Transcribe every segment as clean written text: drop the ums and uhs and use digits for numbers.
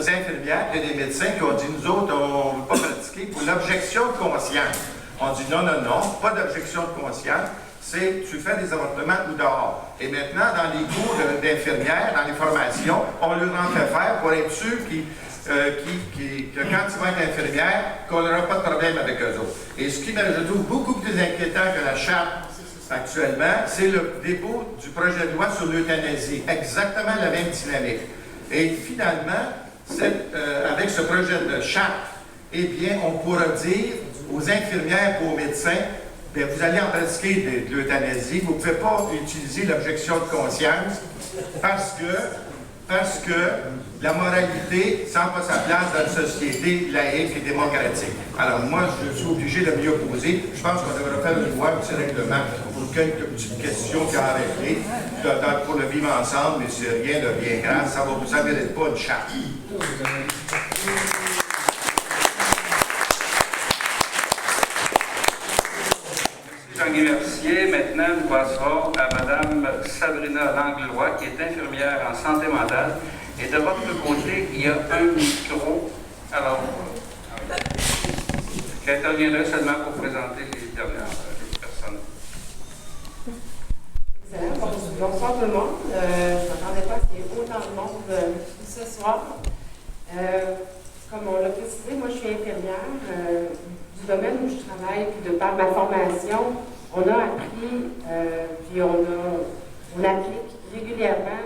infirmières, il y a des médecins qui ont dit, nous autres, on ne veut pas pratiquer pour l'objection de conscience. On dit non, non, non, pas d'objection de conscience, c'est tu fais des avortements ou dehors. Et maintenant, dans les cours d'infirmières, dans les formations, on leur en fait faire pour être sûr que quand ils vont être infirmières, qu'on n'aura pas de problème avec eux autres. Et ce qui je trouve beaucoup plus inquiétant que la charte actuellement, c'est le dépôt du projet de loi sur l'euthanasie. Exactement la même dynamique. Et finalement, avec ce projet de charte, eh bien, on pourra dire aux infirmières et aux médecins, bien, vous allez en pratiquer de l'euthanasie, vous ne pouvez pas utiliser l'objection de conscience parce que la moralité n'a pas sa place dans une société laïque et démocratique. Alors moi, je suis obligé de m'y opposer. Je pense qu'on devrait faire une loi, un petit règlement pour quelques petites questions qui ont arrêté pour le vivre ensemble, mais c'est rien de bien grave. Ça ne vous mérite pas une charte. Jean-Guy Mercier. Maintenant, nous passerons à Mme Sabrina Langlois, qui est infirmière en santé mentale. Et de votre côté, il y a un micro. Alors, j'interviendrai seulement pour présenter les dernières personnes. Excellent. Bonsoir tout le monde. Je ne m'attendais pas à ce qu'il y ait autant de monde ce soir. Comme on l'a précisé, moi je suis infirmière. Du domaine où je travaille, puis de par ma formation, on a appris, puis on applique régulièrement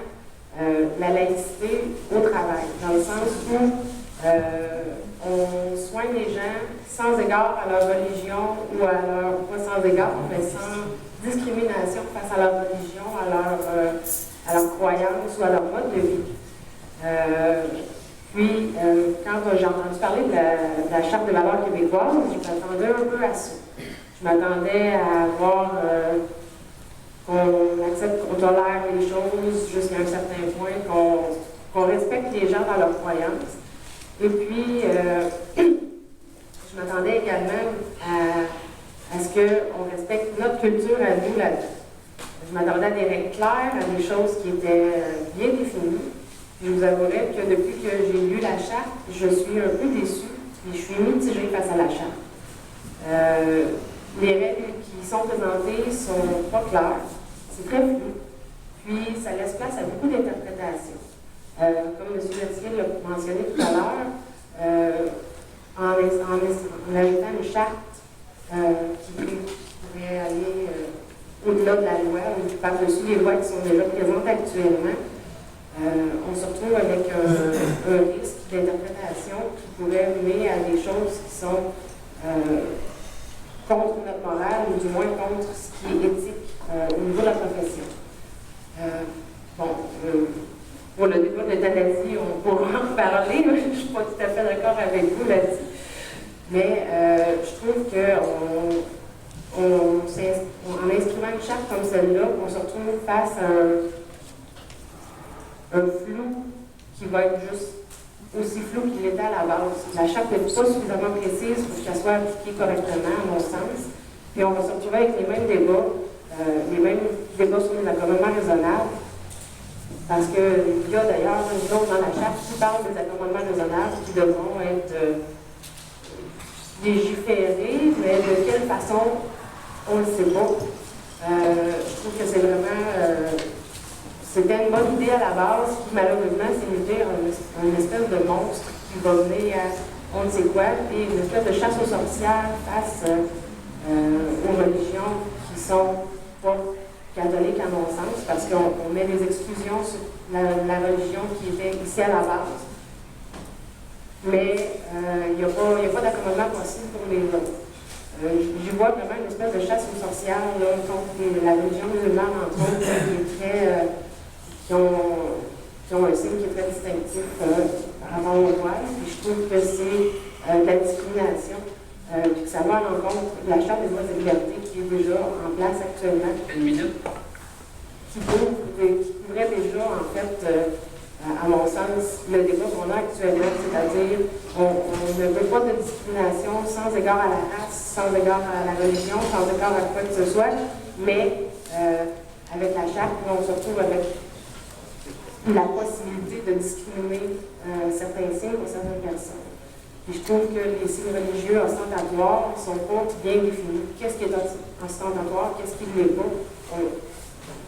la laïcité au travail, dans le sens où on soigne les gens sans égard à leur religion ou pas sans égard, mais sans discrimination face à leur religion, à leur croyance ou à leur mode de vie. Puis, quand j'ai entendu parler de la Charte des valeurs québécoises, je m'attendais un peu à ça. Je m'attendais à voir qu'on accepte, qu'on tolère les choses jusqu'à un certain point, qu'on respecte les gens dans leurs croyances. Et puis, je m'attendais également à ce qu'on respecte notre culture à nous là-dedans. Je m'attendais à des règles claires, à des choses qui étaient bien définies. Je vous avouerai que depuis que j'ai lu la charte, je suis un peu déçue et je suis mitigée face à la charte. Les règles qui sont présentées ne sont pas claires, c'est très flou, puis ça laisse place à beaucoup d'interprétations. Comme M. Mercier l'a mentionné tout à l'heure, en invitant une charte qui pourrait aller au-delà de la loi ou par-dessus les lois qui sont déjà présentes actuellement, on se retrouve avec un risque d'interprétation qui pourrait mener à des choses qui sont contre notre morale ou du moins contre ce qui est éthique au niveau de la profession. Pour le débat de l'euthanasie, on pourra en parler, je ne suis pas tout à fait d'accord avec vous là-dessus. Mais je trouve qu'en inscrivant une charte comme celle-là, on se retrouve face à un flou qui va être juste aussi flou qu'il était à la base. La charte n'est pas suffisamment précise pour qu'elle soit appliquée correctement, à mon sens. Puis on va se retrouver avec les mêmes débats sur les accommodements raisonnables. Parce qu'il y a d'ailleurs une zone dans la charte qui parle des accommodements raisonnables qui devront être légiférés, mais de quelle façon, on ne le sait pas. Je trouve que c'est vraiment... C'était une bonne idée à la base, qui malheureusement s'est mutée en une espèce de monstre qui va mener à on ne sait quoi, et une espèce de chasse aux sorcières face aux religions qui sont pas catholiques à mon sens, parce qu'on met des exclusions sur la religion qui était ici à la base. Mais il n'y a pas d'accommodement possible pour les autres. J'y vois vraiment une espèce de chasse aux sorcières là, contre la religion musulmane, entre autres, qui ont un signe qui est très distinctif par rapport au voile. Et je trouve que c'est de la discrimination, puis que ça va à l'encontre de la Charte des droits et libertés qui est déjà en place actuellement. Une minute. Qui couvrait déjà, en fait, à mon sens, le débat qu'on a actuellement, c'est-à-dire on ne veut pas de discrimination sans égard à la race, sans égard à la religion, sans égard à quoi que ce soit, mais avec la charte, on se retrouve avec la possibilité de discriminer certains signes pour certaines personnes. Puis je trouve que les signes religieux ostentatoires ne sont pas bien définis. Qu'est-ce qui est ostentatoire, qu'est-ce qui ne l'est pas?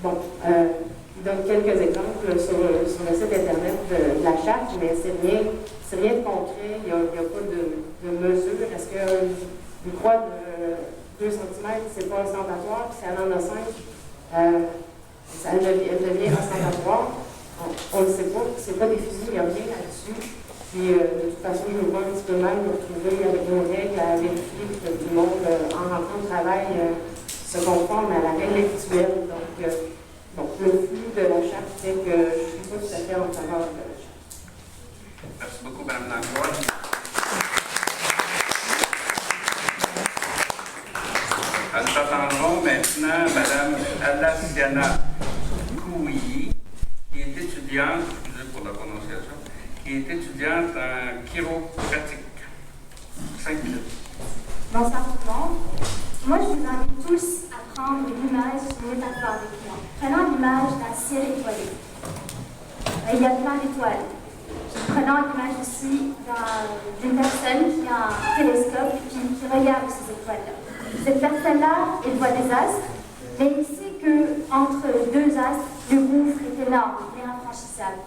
Je donne quelques exemples sur le site internet de la charte, mais c'est rien de concret, il n'y a pas de mesure. Est-ce qu'une croix de 2 cm, c'est pas ostentatoire, puis si elle en a 5, elle devient ostentatoire? On ne le sait pas, c'est pas défini, il n'y a rien là-dessus. Puis de toute façon, je me vois un petit peu mal me retrouver avec nos règles à vérifier que tout le monde, en rentrant au travail, se conforme à la règle actuelle. Donc, le flux de la charte fait que je ne suis pas tout à fait en faveur de la charte. Merci beaucoup, Mme Langlois. Nous attendrons maintenant Mme Alassiana Kouyi, qui est étudiante, excusez pour la prononciation, qui est étudiante en chiropratique. 5 minutes. Bonsoir tout le monde. Moi, je vous invite tous à prendre l'image d'une métaphore avec moi. Prenons l'image d'un ciel étoilé. Il y a plein d'étoiles. Prenons l'image aussi d'une personne qui a un télescope et qui regarde ces étoiles-là. Cette personne-là, elle voit des astres, mais il sait qu'entre 2 astres, le gouffre est énorme et infranchissable.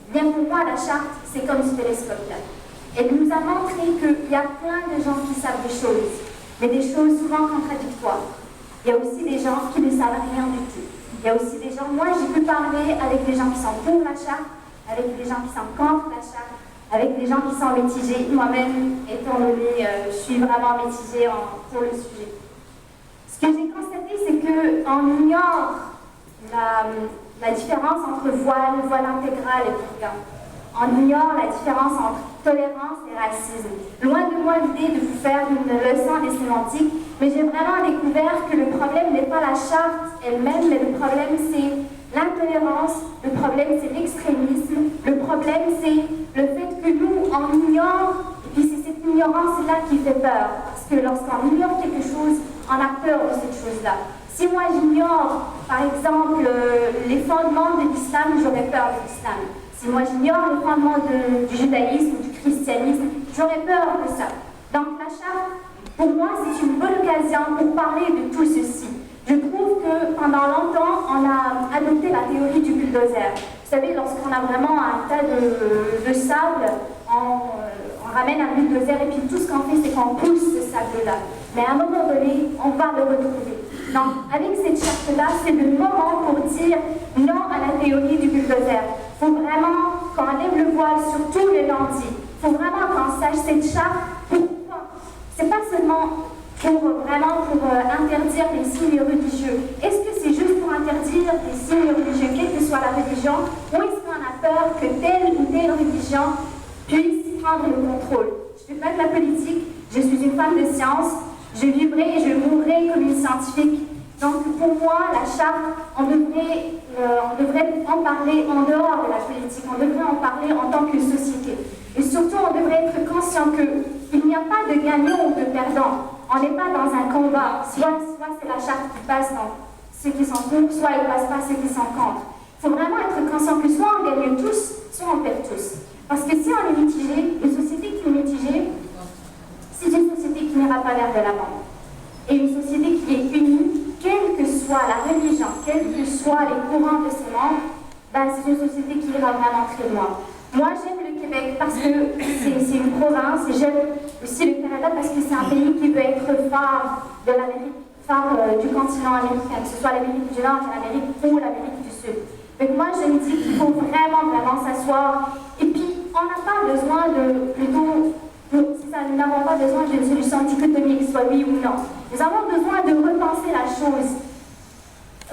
Bien pour moi, la charte, c'est comme ce télescope-là. Elle nous a montré qu'il y a plein de gens qui savent des choses, mais des choses souvent contradictoires. Il y a aussi des gens qui ne savent rien du tout. Il y a aussi des gens, moi j'ai pu parler avec des gens qui sont pour la charte, avec des gens qui sont contre la charte, avec des gens qui sont mitigés. Moi-même, étant donné, je suis vraiment mitigée pour le sujet. Ce que j'ai constaté, c'est qu'on ignore la différence entre voile intégral et purgain. On ignore la différence entre tolérance et racisme. Loin de moi l'idée de vous faire une leçon des sémantiques, mais j'ai vraiment découvert que le problème n'est pas la charte elle-même, mais le problème c'est l'intolérance, le problème c'est l'extrémisme, le problème c'est le fait que nous, on ignore, et puis c'est cette ignorance-là qui fait peur. Parce que lorsqu'on ignore quelque chose, on a peur de cette chose-là. Si moi j'ignore, par exemple, les fondements de l'islam, j'aurais peur de l'islam. Si moi j'ignore les fondements du judaïsme, du christianisme, j'aurais peur de ça. Donc la charte, pour moi, c'est une bonne occasion pour parler de tout ceci. Je trouve que pendant longtemps, on a adopté la théorie du bulldozer. Vous savez, lorsqu'on a vraiment un tas de sable, on ramène un bulldozer et puis tout ce qu'on fait, c'est qu'on pousse ce sable-là. Mais à un moment donné, on va le retrouver. Donc, avec cette charte-là, c'est le moment pour dire non à la théorie du bulldozer. Il faut vraiment qu'on lève le voile sur tous les lundis. Il faut vraiment qu'on sache cette charte. Pourquoi? C'est pas seulement pour interdire les signes religieux. Est-ce que c'est juste pour interdire les signes religieux, quelle que soit la religion, ou est-ce qu'on a peur que telle ou telle religion puisse prendre le contrôle? Je ne fais pas de la politique, je suis une femme de science, je vivrai et je mourrai comme une scientifique. Donc pour moi, la charte, on devrait en parler en dehors de la politique, on devrait en parler en tant que société. Et surtout, on devrait être conscient qu'il n'y a pas de gagnant ou de perdant. On n'est pas dans un combat. Soit c'est la charte qui passe dans ceux qui sont pour, soit il ne passe pas ceux qui sont contre. Il faut vraiment être conscient que soit on gagne tous, soit on perd tous. Parce que si on est mitigé, une société qui est mitigée, c'est une société qui n'ira pas vers de l'avant. Et une société qui est unie, quelle que soit la religion, quels que soient les courants de ses membres, c'est une société qui ira vraiment très loin. Moi, j'aime le Québec parce que c'est une province, et j'aime aussi le Canada parce que c'est un pays qui peut être phare de l'Amérique, phare du continent américain, que ce soit l'Amérique du Nord, l'Amérique ou l'Amérique du Sud. Donc moi, je me dis qu'il faut vraiment s'asseoir. Et puis, on n'a pas besoin nous n'avons pas besoin d'une solution dichotomique, soit oui ou non. Nous avons besoin de repenser la chose.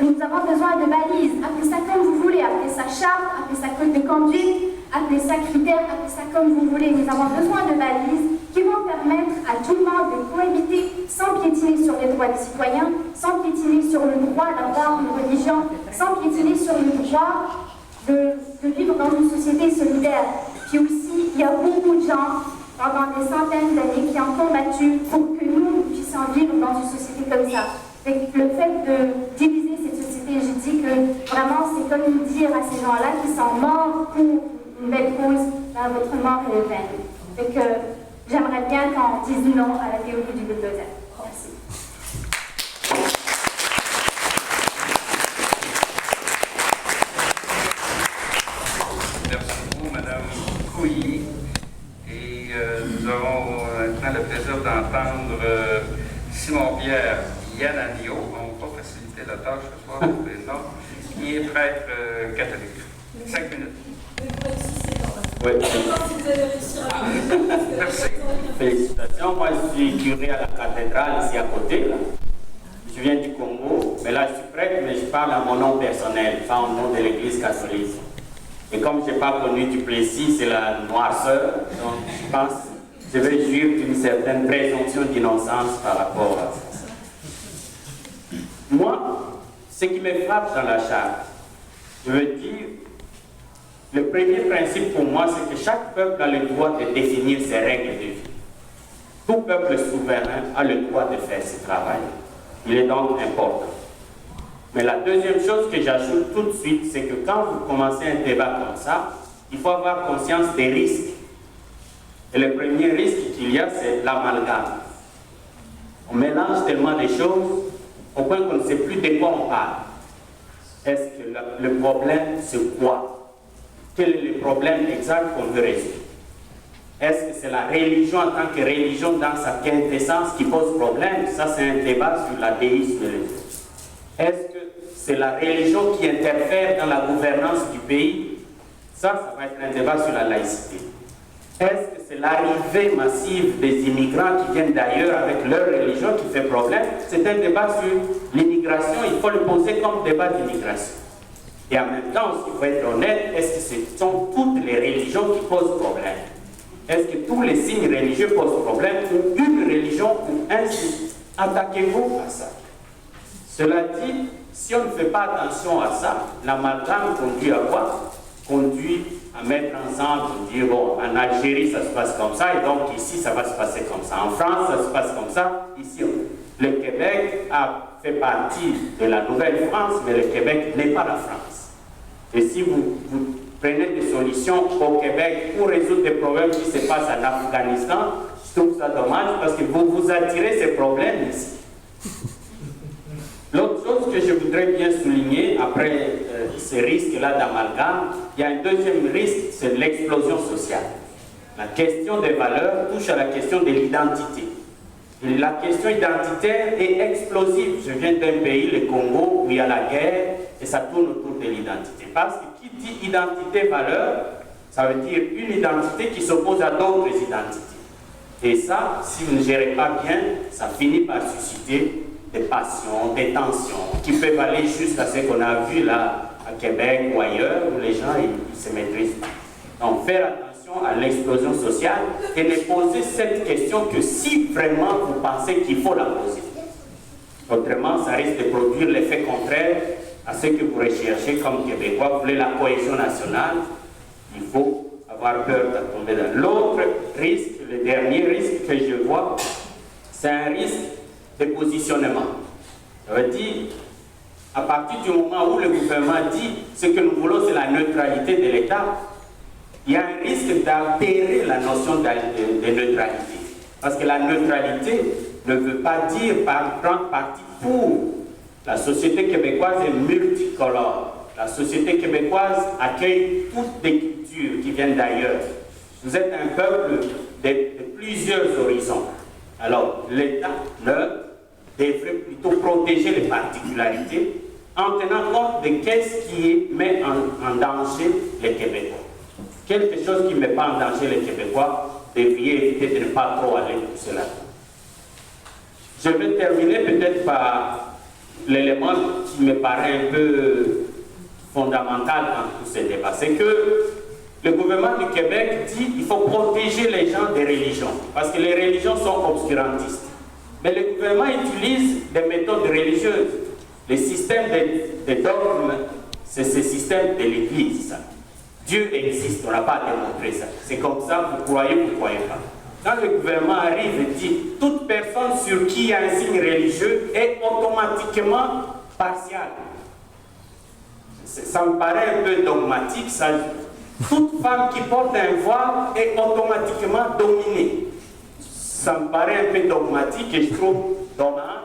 Nous avons besoin de balises. Appelez ça comme vous voulez. Appelez ça charte, appelez ça code de conduite, appelez ça critères, appelez ça comme vous voulez. Nous avons besoin de balises qui vont permettre à tout le monde de cohabiter sans piétiner sur les droits des citoyens, sans piétiner sur le droit d'avoir une religion, sans piétiner sur le droit de vivre dans une société solidaire. Puis aussi, il y a beaucoup de gens pendant des centaines d'années qui ont combattu pour que nous puissions vivre dans une société comme ça. Le fait de diviser cette société que je dis que vraiment c'est comme dire à ces gens-là qui sont morts pour une belle cause, ben, votre mort est vaine. Fait que j'aimerais bien qu'on dise non à la théorie du bulldozer. Merci. Merci beaucoup, Mme Couilly. Et nous aurons maintenant le plaisir d'entendre Simon-Pierre Yananio. On va pas faciliter la tâche ce soir, mais non, qui est prêtre catholique. 5 minutes. Oui. Merci. Félicitations. Moi, je suis curé à la cathédrale ici à côté. Là. Je viens du Congo, mais là, je suis prêtre, mais je parle à mon nom personnel, pas au nom de l'Église catholique. Et comme je n'ai pas connu Duplessis, c'est la noirceur, donc je pense que je vais jouir d'une certaine présomption d'innocence par rapport à ça. Moi, ce qui me frappe dans la charte, je veux dire, le premier principe pour moi, c'est que chaque peuple a le droit de définir ses règles de vie. Tout peuple souverain a le droit de faire ce travail. Il est donc important. Mais la deuxième chose que j'ajoute tout de suite, c'est que quand vous commencez un débat comme ça, il faut avoir conscience des risques. Et le premier risque qu'il y a, c'est l'amalgame. On mélange tellement de choses au point qu'on ne sait plus de quoi on parle. Est-ce que le problème, c'est quoi? Quel est le problème exact qu'on veut résoudre? Est-ce que c'est la religion en tant que religion dans sa quintessence qui pose problème? Ça, c'est un débat sur l'athéisme. Est-ce que c'est la religion qui interfère dans la gouvernance du pays? Ça va être un débat sur la laïcité. Est-ce que c'est l'arrivée massive des immigrants qui viennent d'ailleurs avec leur religion qui fait problème? C'est un débat sur l'immigration, il faut le poser comme débat d'immigration. Et en même temps, il faut être honnête, est-ce que ce sont toutes les religions qui posent problème? Est-ce que tous les signes religieux posent problème ou une religion ou un signe? Attaquez-vous à ça. Cela dit, si on ne fait pas attention à ça, l'amalgame conduit à quoi? Conduit à mettre ensemble, dire bon, en Algérie ça se passe comme ça, et donc ici ça va se passer comme ça. En France ça se passe comme ça, ici. Le Québec a fait partie de la Nouvelle-France, mais le Québec n'est pas la France. Et si vous prenez des solutions au Québec pour résoudre des problèmes qui se passent en Afghanistan, je trouve ça dommage parce que vous attirez ces problèmes ici. L'autre chose que je voudrais bien souligner, après ce risque-là d'amalgame, il y a un deuxième risque, c'est l'explosion sociale. La question des valeurs touche à la question de l'identité. Et la question identitaire est explosive. Je viens d'un pays, le Congo, où il y a la guerre, et ça tourne autour de l'identité. Parce que qui dit identité-valeur, ça veut dire une identité qui s'oppose à d'autres identités. Et ça, si vous ne gérez pas bien, ça finit par susciter des passions, des tensions, qui peuvent aller jusqu'à ce qu'on a vu là à Québec ou ailleurs, où les gens ils se maîtrisent. Donc faire attention à l'explosion sociale et ne poser cette question que si vraiment vous pensez qu'il faut la poser. Autrement, ça risque de produire l'effet contraire à ce que vous recherchez comme Québécois. Vous voulez la cohésion nationale, il faut avoir peur de tomber dans l'autre risque. Le dernier risque que je vois, c'est un risque de positionnement. Ça veut dire, à partir du moment où le gouvernement dit ce que nous voulons, c'est la neutralité de l'État, il y a un risque d'altérer la notion de neutralité. Parce que la neutralité ne veut pas dire prendre parti pour. La société québécoise est multicolore. La société québécoise accueille toutes les cultures qui viennent d'ailleurs. Vous êtes un peuple de plusieurs horizons. Alors, l'État devrait plutôt protéger les particularités en tenant compte de qu'est-ce qui met en danger les Québécois. Quelque chose qui ne met pas en danger les Québécois, devriez éviter de ne pas trop aller pour cela. Je vais terminer peut-être par l'élément qui me paraît un peu fondamental dans tout ce débat. C'est que le gouvernement du Québec dit qu'il faut protéger les gens des religions, parce que les religions sont obscurantistes. Mais le gouvernement utilise des méthodes religieuses. Le système des dogmes, c'est ce système de l'Église. Ça. Dieu existe, on n'a pas à démontrer ça. C'est comme ça, vous croyez, vous ne croyez pas. Quand le gouvernement arrive et dit toute personne sur qui il y a un signe religieux est automatiquement partiale. Ça me paraît un peu dogmatique. Toute femme qui porte un voile est automatiquement dominée. Ça me paraît un peu dogmatique et je trouve dommage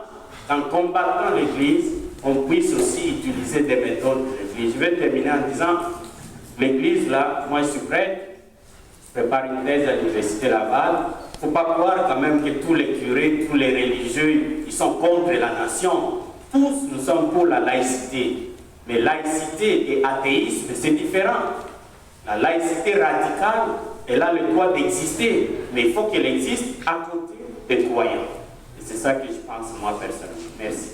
qu'en combattant l'Église, on puisse aussi utiliser des méthodes de l'Église. Je vais terminer en disant, l'Église, là, moi je suis prêtre, je prépare une thèse à l'Université Laval. Il ne faut pas croire quand même que tous les curés, tous les religieux, ils sont contre la nation. Tous, nous sommes pour la laïcité. Mais laïcité et athéisme, c'est différent. La laïcité radicale, elle a le droit d'exister, mais il faut qu'elle existe à côté des croyants. Et c'est ça que je pense, moi, personnellement. Merci.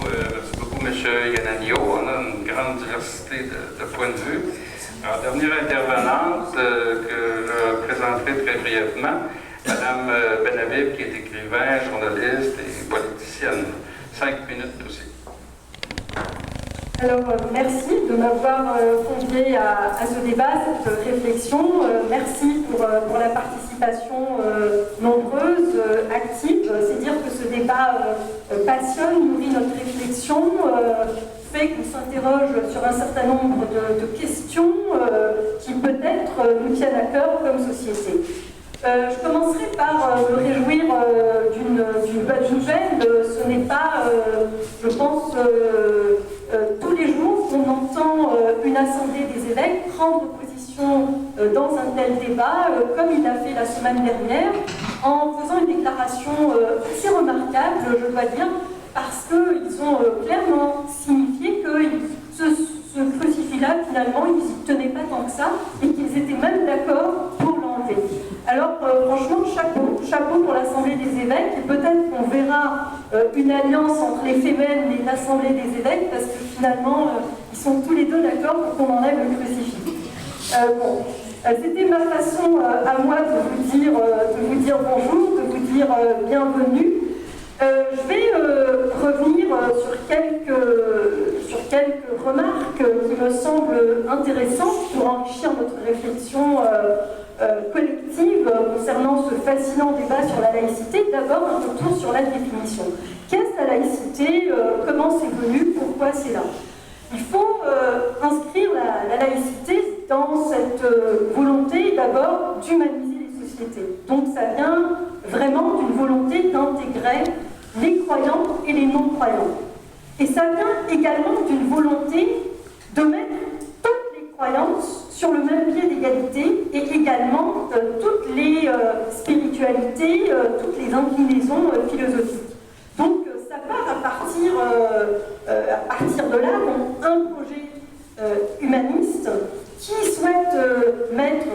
Merci beaucoup, M. Yananio. On a une grande diversité de points de vue. Alors, dernière intervenante que je présenterai très brièvement, Mme Benhabib, qui est écrivain, journaliste et politicienne. 5 minutes aussi. Alors, merci de m'avoir convié à ce débat, cette réflexion. Merci pour la participation nombreuse, active. C'est dire que ce débat passionne, nourrit notre réflexion, fait qu'on s'interroge sur un certain nombre de questions qui peut-être nous tiennent à cœur comme société. Je commencerai par me réjouir d'une bonne nouvelle. Ce n'est pas, je pense, tous les jours qu'on entend une assemblée des évêques prendre position dans un tel débat, comme il l'a fait la semaine dernière, en faisant une déclaration assez remarquable, je dois dire, parce qu'ils ont clairement signifié que ce crucifix-là, finalement, ils n'y tenaient pas tant que ça, et qu'ils étaient même d'accord pour l'enlever. Alors, franchement, chapeau pour l'Assemblée des évêques, et peut-être qu'on verra une alliance entre les Fémènes et l'Assemblée des évêques, parce que finalement, ils sont tous les deux d'accord pour qu'on enlève le crucifix. C'était ma façon à moi de vous dire bonjour, de vous dire bienvenue. Je vais revenir sur quelques remarques qui me semblent intéressantes pour enrichir notre réflexion collective concernant ce fascinant débat sur la laïcité. D'abord, un retour sur la définition. Qu'est-ce la laïcité? Comment c'est venu? Pourquoi c'est là? Il faut inscrire la laïcité dans cette volonté d'abord d'humaniser les sociétés. Donc ça vient vraiment d'une volonté d'intégrer les croyants et les non-croyants. Et ça vient également d'une volonté de mettre toutes les croyances sur le même pied d'égalité et également toutes les spiritualités, toutes les inclinaisons philosophiques. Donc ça part à partir de là, un projet humaniste qui souhaite mettre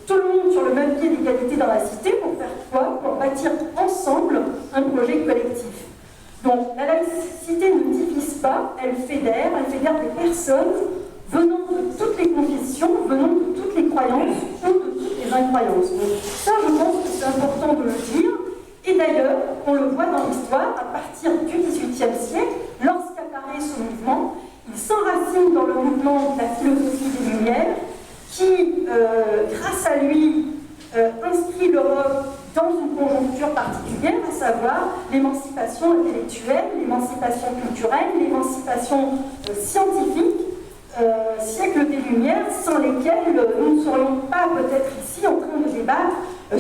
tout le monde sur le même pied d'égalité dans la cité pour faire quoi? Pour bâtir ensemble un projet collectif. Donc la laïcité ne divise pas, elle fédère des personnes venant de toutes les confessions, venant de toutes les croyances ou de toutes les incroyances. Donc ça, je pense que c'est important de le dire. Et d'ailleurs, on le voit dans l'histoire, à partir du XVIIIe siècle, lorsqu'apparaît ce mouvement, il s'enracine dans le mouvement de la philosophie des Lumières, qui, grâce à lui, inscrit l'Europe dans une conjoncture particulière, à savoir l'émancipation intellectuelle, l'émancipation culturelle, l'émancipation scientifique, siècle des Lumières, sans lesquelles nous ne serions pas peut-être ici en train de débattre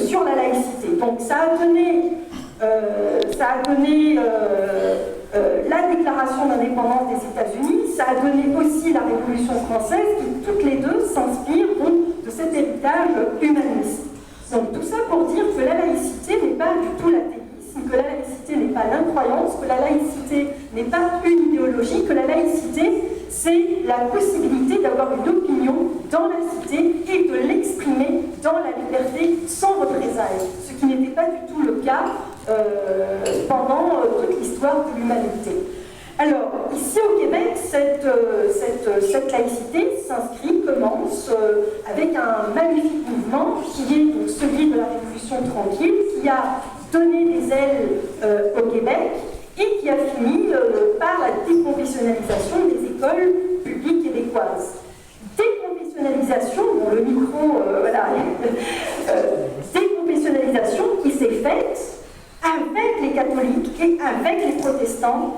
sur la laïcité. Donc ça a donné la déclaration d'indépendance des États-Unis, ça a donné aussi la Révolution française, qui toutes les deux s'inspirent donc de cet héritage humaniste. Donc tout ça pour dire que la laïcité n'est pas du tout l'athéisme, que la laïcité n'est pas l'incroyance, que la laïcité n'est pas une idéologie, que la laïcité c'est la possibilité d'avoir une opinion dans la cité et de l'exprimer dans la liberté sans représailles, ce qui n'était pas du tout le cas pendant toute l'histoire de l'humanité. Alors, ici au Québec, cette laïcité s'inscrit, commence avec un magnifique mouvement qui est donc celui de la Révolution tranquille, qui a donné des ailes au Québec et qui a fini par la déconfessionnalisation des écoles publiques québécoises. Déconfessionnalisation, bon, le micro, voilà, déconfessionnalisation s'est faite avec les catholiques et avec les protestants